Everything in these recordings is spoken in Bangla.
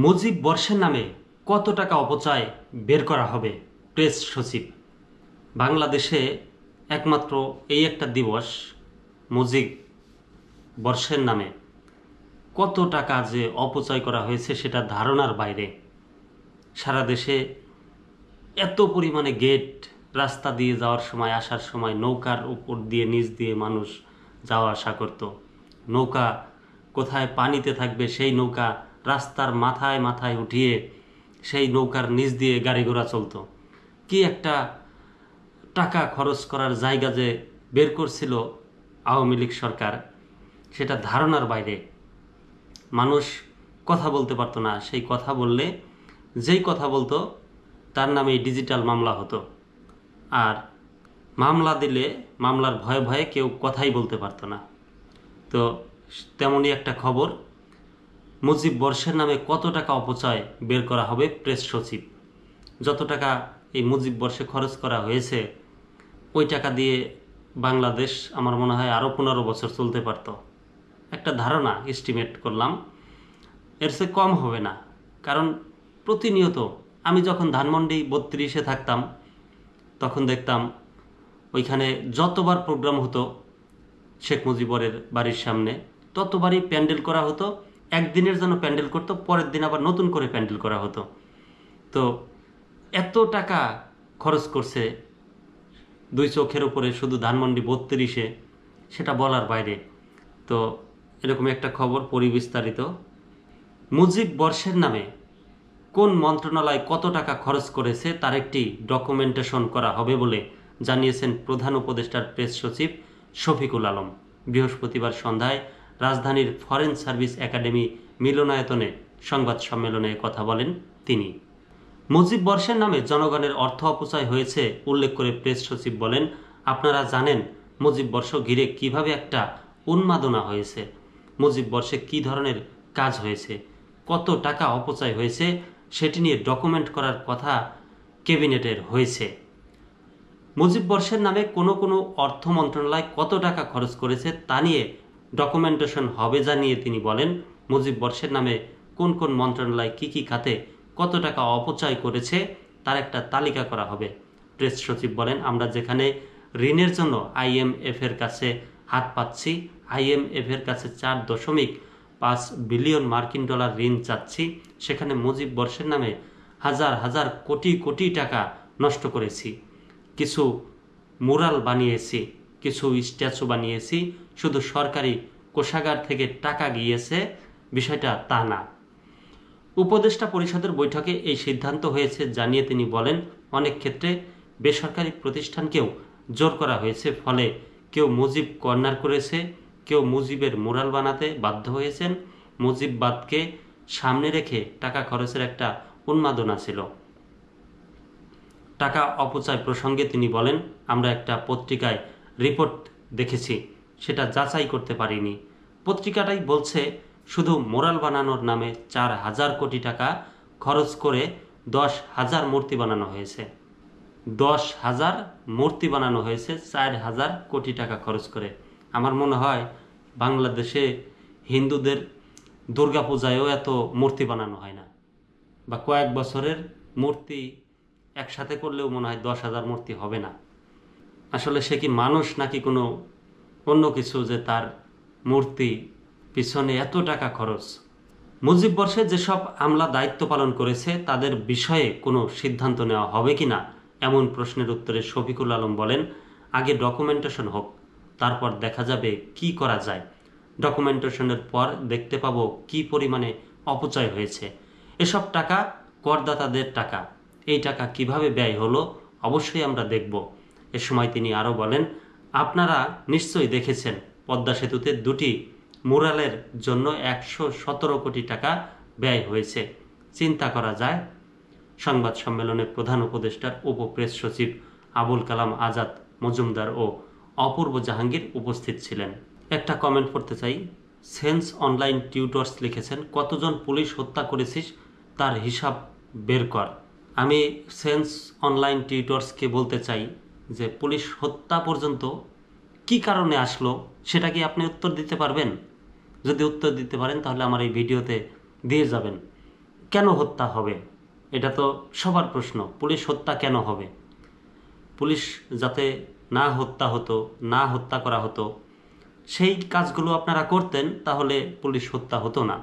মুজিব বর্ষের নামে কত টাকা অপচয় বের করা হবে প্রেস সচিব। বাংলাদেশে একমাত্র এই একটা দিবস মুজিব বর্ষের নামে কত টাকা যে অপচয় করা হয়েছে সেটা ধারণার বাইরে। সারা দেশে এত পরিমাণে গেট, রাস্তা দিয়ে যাওয়ার সময় আসার সময় নৌকার উপর দিয়ে নিচ দিয়ে মানুষ যাওয়া আসা করত। নৌকা কোথায় পানিতে থাকবে সেই নৌকা রাস্তার মাথায় মাথায় উঠিয়ে সেই নৌকার নিচ দিয়ে গাড়ি ঘোড়া চলতো। কি একটা টাকা খরচ করার জায়গা যে বের করছিল আওয়ামী লীগ সরকার, সেটা ধারণার বাইরে। মানুষ কথা বলতে পারতো না, সেই কথা বললে যেই কথা বলতো তার নামে ডিজিটাল মামলা হতো। আর মামলা দিলে মামলার ভয়ে ভয়ে কেউ কথাই বলতে পারতো না। তো তেমনই একটা খবর, মুজিব বর্ষের নামে কত টাকা অপচয় বের করা হবে প্রেস সচিব। যত টাকা এই মুজিব বর্ষে খরচ করা হয়েছে ওই টাকা দিয়ে বাংলাদেশ আমার মনে হয় আরও 15 বছর চলতে পারত। একটা ধারণা এস্টিমেট করলাম, এর চেয়ে কম হবে না। কারণ প্রতিনিয়ত আমি যখন ধানমন্ডি 32-এ থাকতাম তখন দেখতাম ওইখানে যতবার প্রোগ্রাম হতো শেখ মুজিবরের বাড়ির সামনে ততবারই প্যান্ডেল করা হতো। একদিনের জন্য প্যান্ডেল করতো, পরের দিন আবার নতুন করে প্যান্ডেল করা হতো। তো এত টাকা খরচ করছে দুই চোখের উপরে শুধু ধানমন্ডি 32-এ, সেটা বলার বাইরে। তো এরকম একটা খবর পরিবিস্তারিত। মুজিব বর্ষের নামে কোন মন্ত্রণালয় কত টাকা খরচ করেছে তার একটি ডকুমেন্টেশন করা হবে বলে জানিয়েছেন প্রধান উপদেষ্টার প্রেস সচিব শফিকুল আলম। বৃহস্পতিবার সন্ধ্যায় রাজধানীর ফরেন সার্ভিস একাডেমি মিলনায়তনে সংবাদ সম্মেলনে কথা বলেন তিনি। মুজিব বর্ষের নামে জনগণের অর্থ অপচয় হয়েছে উল্লেখ করে প্রেস সচিব বলেন, আপনারা জানেন মুজিব বর্ষ ঘিরে কিভাবে একটা উন্মাদনা হয়েছে, মুজিব বর্ষে কি ধরনের কাজ হয়েছে, কত টাকা অপচয় হয়েছে সেটি নিয়ে ডকুমেন্ট করার কথা ক্যাবিনেটের হয়েছে। মুজিব বর্ষের নামে কোনো কোনো অর্থ মন্ত্রণালয় কত টাকা খরচ করেছে তা নিয়ে ডকুমেন্টেশন হবে জানিয়ে তিনি বলেন, মুজিব বর্ষের নামে কোন কোন মন্ত্রণালয় কি কি খাতে কত টাকা অপচয় করেছে তার একটা তালিকা করা হবে। প্রেস সচিব বলেন, আমরা যেখানে ঋণের জন্য IMF এর কাছে হাত পাচ্ছি, IMF এর কাছে 4.5 বিলিয়ন মার্কিন ডলার ঋণ চাচ্ছি, সেখানে মুজিব বর্ষের নামে হাজার হাজার কোটি কোটি টাকা নষ্ট করেছি। কিছু মুরাল বানিয়েছি, কিছু স্ট্যাচু বানিয়েছি, শুধু সরকারি কোষাগার থেকে টাকা গিয়েছে, বিষয়টা তা না। উপদেষ্টা পরিষদের বৈঠকে এই সিদ্ধান্ত হয়েছে জানিয়ে তিনি বলেন, অনেক ক্ষেত্রে বেসরকারি প্রতিষ্ঠানকেও জোর করা হয়েছে, ফলে কেউ মুজিব কর্নার করেছে, কেউ মুজিবের মুরাল বানাতে বাধ্য হয়েছেন। মুজিববাদকে সামনে রেখে টাকা খরচের একটা উন্মাদনা ছিল। টাকা অপচয় প্রসঙ্গে তিনি বলেন, আমরা একটা পত্রিকায় রিপোর্ট দেখেছি, সেটা যাচাই করতে পারিনি। পত্রিকাটাই বলছে শুধু মোরাল বানানোর নামে 4,000 কোটি টাকা খরচ করে 10,000 মূর্তি বানানো হয়েছে। 10,000 মূর্তি বানানো হয়েছে 4,000 কোটি টাকা খরচ করে। আমার মনে হয় বাংলাদেশে হিন্দুদের দুর্গাপূজায়ও এত মূর্তি বানানো হয় না, বা কয়েক বছরের মূর্তি একসাথে করলেও মনে হয় 10,000 মূর্তি হবে না। আসলে সে কি মানুষ নাকি কোনো অন্য কিছু যে তার মূর্তি পিছনে এত টাকা খরচ? মুজিব বর্ষে যেসব আমলা দায়িত্ব পালন করেছে তাদের বিষয়ে কোনো সিদ্ধান্ত নেওয়া হবে কিনা এমন প্রশ্নের উত্তরে শফিকুল আলম বলেন, আগে ডকুমেন্টেশন হোক, তারপর দেখা যাবে কি করা যায়। ডকুমেন্টেশনের পর দেখতে পাবো কি পরিমাণে অপচয় হয়েছে। এসব টাকা করদাতাদের টাকা, এই টাকা কিভাবে ব্যয় হলো অবশ্যই আমরা দেখব। এ সময় তিনি আরও বলেন, আপনারা নিশ্চয়ই দেখেছেন পদ্মা সেতুতে 2টি মুরালের জন্য 117 কোটি টাকা ব্যয় হয়েছে। চিন্তা করা যায়। সংবাদ সম্মেলনে প্রধান উপদেষ্টার উপপ্রেস সচিব আবুল কালাম আজাদ মজুমদার ও অপূর্ব জাহাঙ্গীর উপস্থিত ছিলেন। একটা কমেন্ট পড়তে চাই। সেন্স অনলাইন টিউটর্স লিখেছেন, কতজন পুলিশ হত্যা করেছিস তার হিসাব বের কর। আমি সেন্স অনলাইন টিউটর্সকে বলতে চাই যে পুলিশ হত্যা পর্যন্ত কি কারণে আসলো সেটা কি আপনি উত্তর দিতে পারবেন? যদি উত্তর দিতে পারেন তাহলে আমার এই ভিডিওতে দিয়ে যাবেন। কেন হত্যা হবে? এটা তো সবার প্রশ্ন। পুলিশ হত্যা কেন হবে? পুলিশ যাতে না হত্যা হতো, না হত্যা করা হতো, সেই কাজগুলো আপনারা করতেন, তাহলে পুলিশ হত্যা হতো না।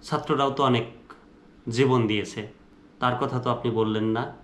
ছাত্ররাও তো অনেক জীবন দিয়েছে, তার কথা তো আপনি বললেন না।